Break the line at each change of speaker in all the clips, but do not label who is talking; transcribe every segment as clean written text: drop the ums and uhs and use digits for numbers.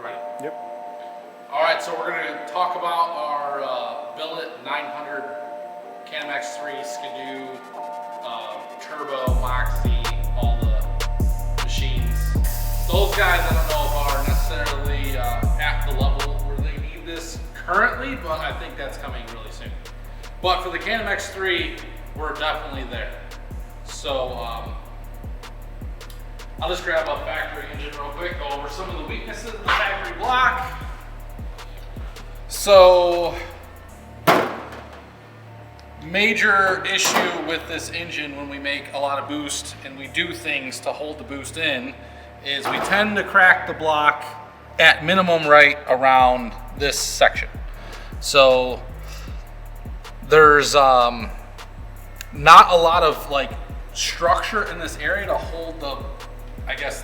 Ready?
Yep.
All right, so we're going to talk about our Billet 900 Canamex 3 Skidoo, Turbo, Moxie, all the machines. Those guys I don't know if are necessarily at the level where they need this currently, but I think that's coming really soon. But for the Canamex 3, we're definitely there. So I'll just grab a factory engine real quick, go over some of the weaknesses of the factory block. So, major issue with this engine when we make a lot of boost and we do things to hold the boost in is we tend to crack the block at minimum right around this section. So there's not a lot of like structure in this area to hold the, I guess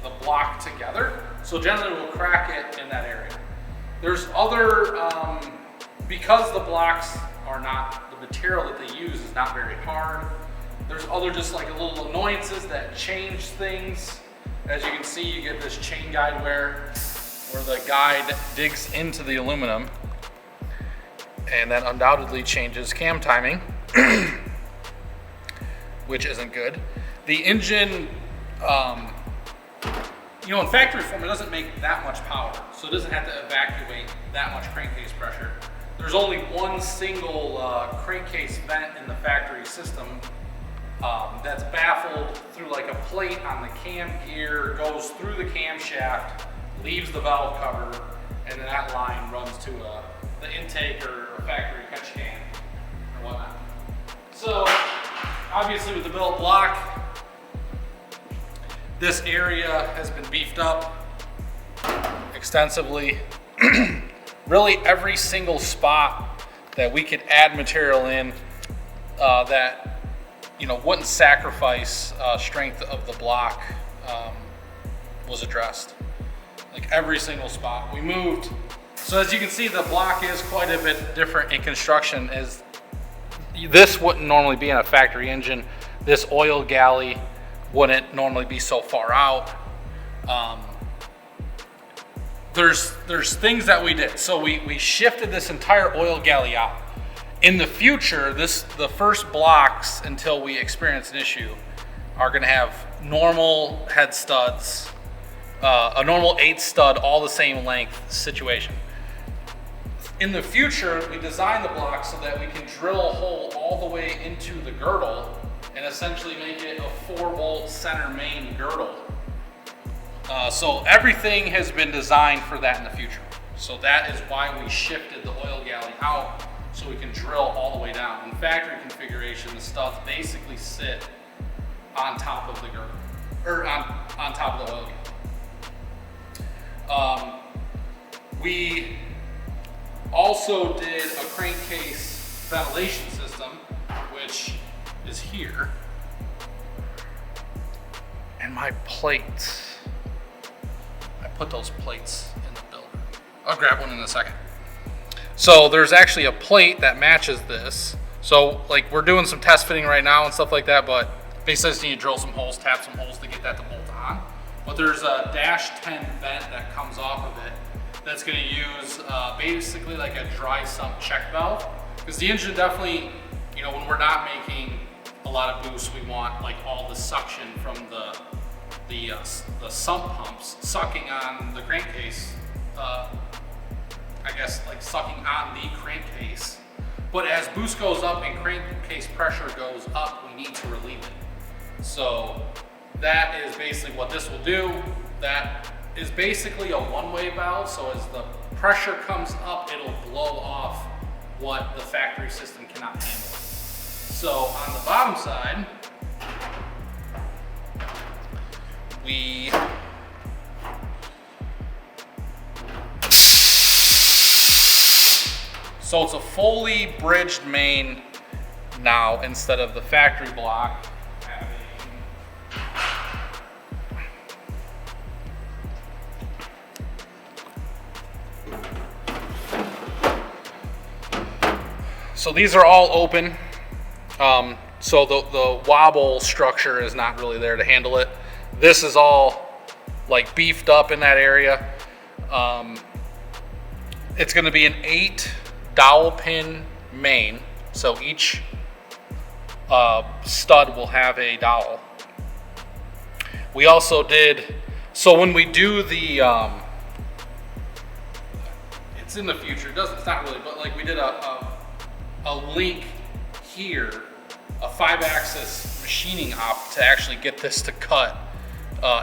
the block together. So generally we'll crack it in that area. There's other, because the blocks are not, the material that they use is not very hard, there's other just like little annoyances that change things. As you can see, you get this chain guide wear where the guide digs into the aluminum, and that undoubtedly changes cam timing, which isn't good. The engine, you know, in factory form, it doesn't make that much power, so it doesn't have to evacuate that much crankcase pressure. There's only one single crankcase vent in the factory system that's baffled through like a plate on the cam gear, goes through the camshaft, leaves the valve cover, and then that line runs to the intake or a factory catch can or whatnot. So obviously with the Billet block, this area has been beefed up extensively. Really every single spot that we could add material in that, you know, wouldn't sacrifice strength of the block was addressed. Like every single spot we moved. So as you can see, the block is quite a bit different in construction. This wouldn't normally be in a factory engine. This oil galley wouldn't normally be so far out. There's things that we did. So we shifted this entire oil galley out. In the future, the first blocks until we experience an issue are gonna have normal head studs, a normal 8 stud, all the same length situation. In the future, we designed the block so that we can drill a hole all the way into the girdle and essentially make it a 4-volt center main girdle. So everything has been designed for that in the future. So that is why we shifted the oil galley out, so we can drill all the way down. In factory configuration, the studs basically sit on top of the girdle, or on top of the oil galley. We also did a crankcase ventilation system, which is here. And my plates, I put those plates in the builder. I'll grab one in a second. So there's actually a plate that matches this. So like we're doing some test fitting right now and stuff like that, but basically just need to drill some holes, tap some holes to get that to bolt on. But there's a -10 vent that comes off of it that's gonna use basically like a dry sump check valve. Because the engine definitely, you know, when we're not making a lot of boost, we want like all the suction from the sump pumps sucking on the crankcase, I guess like sucking on the crankcase. But as boost goes up and crankcase pressure goes up, we need to relieve it. So that is basically what this will do. That is basically a one-way valve. So as the pressure comes up, it'll blow off what the factory system cannot handle. So on the bottom side, so it's a fully bridged main now instead of the factory block having so these are all open. So the wobble structure is not really there to handle it. This is all like beefed up in that area. It's going to be an 8 dowel pin main, so each stud will have a dowel. We also did, so when we do the, it's in the future, it's not really, but like we did a link here, a 5-axis machining op to actually get this to cut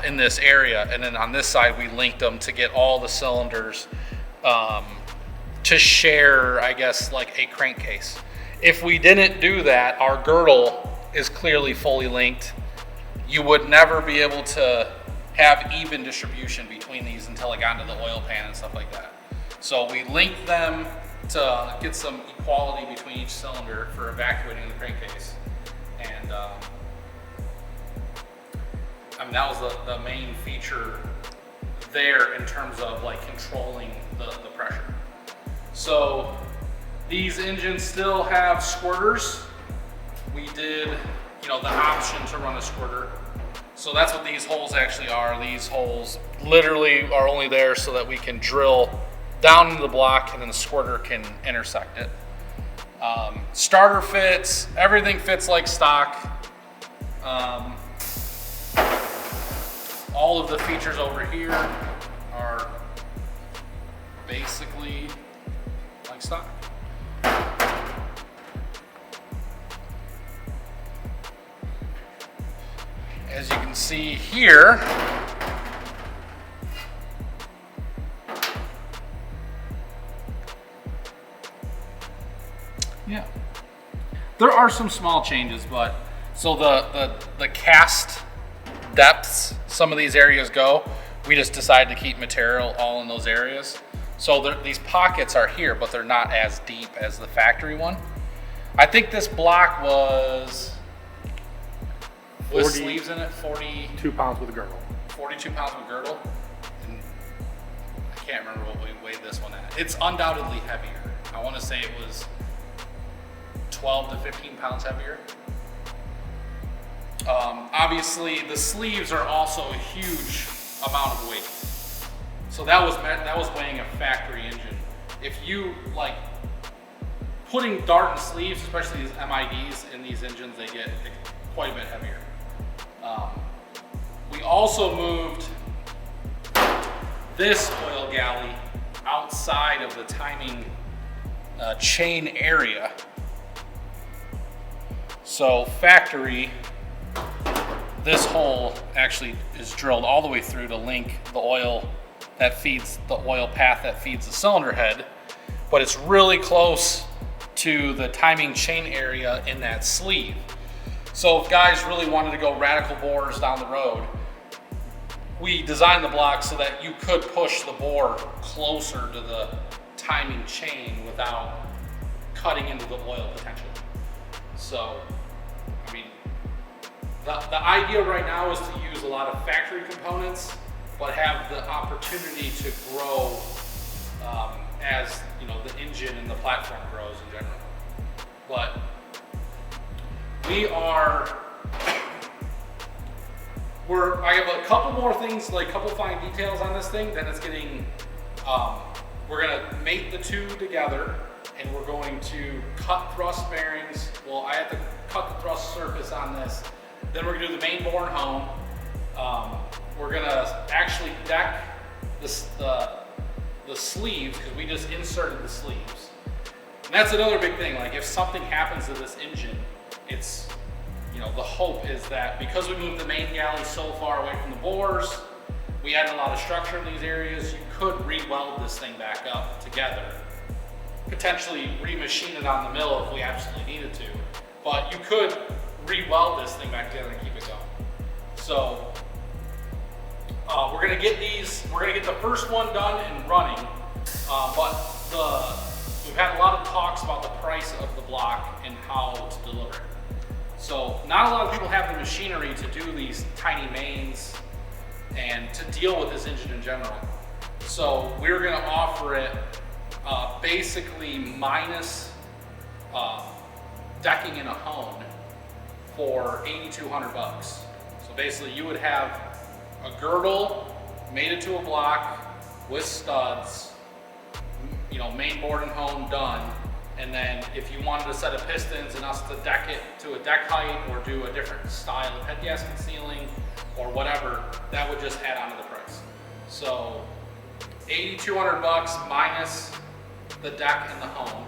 in this area, and then on this side we linked them to get all the cylinders to share, I guess, like a crankcase. If we didn't do that, our girdle is clearly fully linked. You would never be able to have even distribution between these until it got into the oil pan and stuff like that. So we linked them to get some equality between each cylinder for evacuating the crankcase. And I mean, that was the main feature there in terms of like controlling the pressure. So these engines still have squirters. We did, you know, the option to run a squirter. So that's what these holes actually are. These holes literally are only there so that we can drill down into the block and then the squirter can intersect it. Starter fits, everything fits like stock. All of the features over here are basically like stock. As you can see here, yeah, there are some small changes, but so the cast depths some of these areas go, we just decided to keep material all in those areas. So these pockets are here, but they're not as deep as the factory one. I think this block was, with sleeves in it,
42 pounds with a girdle.
42 pounds with girdle. And I can't remember what we weighed this one at. It's undoubtedly heavier. I want to say it was 12 to 15 pounds heavier. Obviously, the sleeves are also a huge amount of weight. So that was weighing a factory engine. If you like putting dart and sleeves, especially these MIDs in these engines, they get quite a bit heavier. We also moved this oil galley outside of the timing chain area. So factory, this hole actually is drilled all the way through to link the oil that feeds the oil path that feeds the cylinder head, but it's really close to the timing chain area in that sleeve. So if guys really wanted to go radical bores down the road, we designed the block so that you could push the bore closer to the timing chain without cutting into the oil potential. So, I mean, the idea right now is to use a lot of factory components, but have the opportunity to grow as you know the engine and the platform grows in general. But I have a couple more things, like a couple fine details on this thing. Then it's getting, we're gonna mate the two together, and we're going to cut thrust bearings. Well, I have to cut the thrust surface on this. Then we're gonna do the main bore and home. We're gonna actually deck the sleeves, because we just inserted the sleeves. And that's another big thing. Like if something happens to this engine, it's, you know, the hope is that because we moved the main galley so far away from the bores, we added a lot of structure in these areas. You could re-weld this thing back up together, potentially remachine it on the mill if we absolutely needed to. But you could re-weld this thing back together and keep it going. So we're gonna get the first one done and running, but we've had a lot of talks about the price of the block and how to deliver it. So not a lot of people have the machinery to do these tiny mains and to deal with this engine in general. So we're gonna offer it basically minus decking and a hone for $8,200. So basically you would have a girdle mated to a block with studs, you know, main board and hone done. And then if you wanted a set of pistons and us to deck it to a deck height or do a different style of head gasket sealing or whatever, that would just add on to the price. So $8,200 minus the deck and the hone.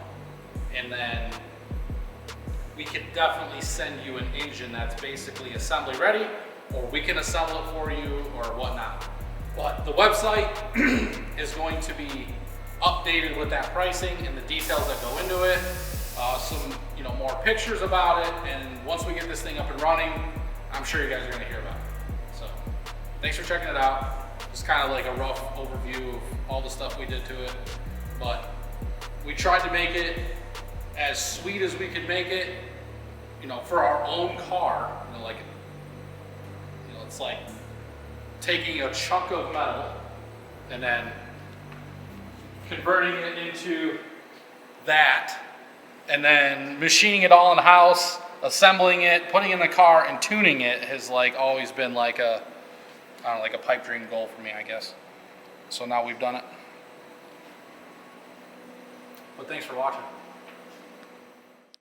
And then we could definitely send you an engine that's basically assembly ready, or we can assemble it for you or whatnot. But the website is going to be updated with that pricing and the details that go into it, some more pictures about it, and once we get this thing up and running, I'm sure you guys are going to hear about it. So thanks for checking it out. Just kind of like a rough overview of all the stuff we did to it, but we tried to make it as sweet as we could make it, for our own car. It's like taking a chunk of metal and then converting it into that, and then machining it all in the house, assembling it, putting it in the car, and tuning it has like always been like a pipe dream goal for me, I guess. So now we've done it. But thanks for watching.